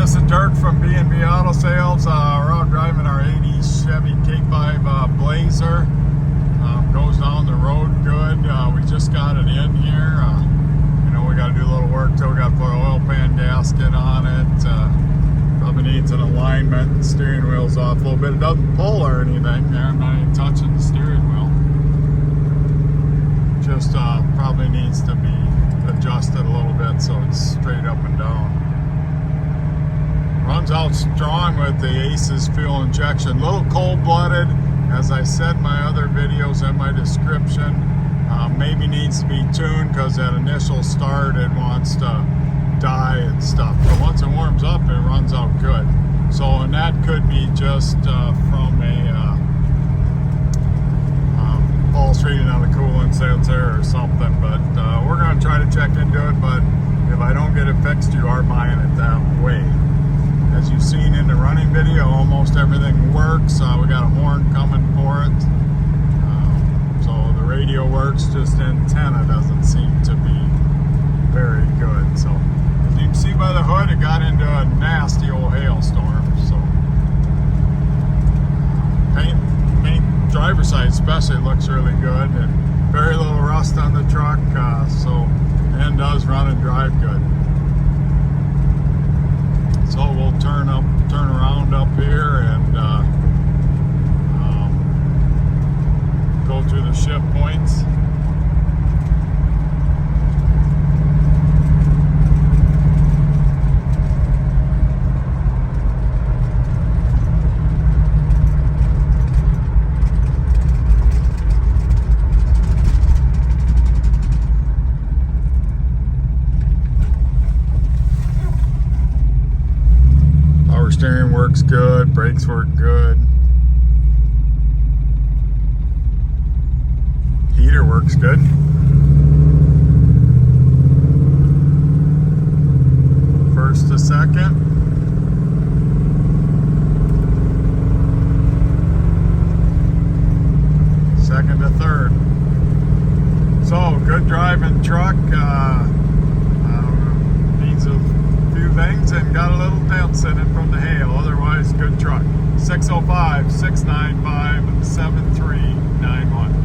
This is Dirk from B&B Auto Sales. We're out driving our 80s Chevy K5 Blazer. Goes down the road good. We just got it in here. We got to do a little work till we got to put an oil pan gasket on it. Probably needs an alignment. The steering wheel's off a little bit. It doesn't pull or anything there. I'm not even touching the steering wheel. Just probably needs to be adjusted a little bit so it's straight up and down. Runs out strong with the Aces fuel injection. A little cold-blooded, as I said in my other videos and my description. Maybe needs to be tuned because that initial start it wants to die and stuff. But once it warms up, it runs out good. So, and that could be just from a false reading on the coolant sensor or something. But we're going to try to check into it. But if I don't get it fixed, you are buying it that way. As you've seen in the running video, almost everything works. We got a horn coming for it. So the radio works, just the antenna doesn't seem to be very good. So as you can see by the hood, it got into a nasty old hailstorm. So paint driver's side especially looks really good, and very little rust on the truck. And does run and drive good. So we'll turn around up here and go through the shift points. Steering works good, brakes work good. Heater works good. First to second. Second to third. So, good driving truck. Needs a few things and got a little dents in it from the hail. Otherwise, good truck. 605-695-7391.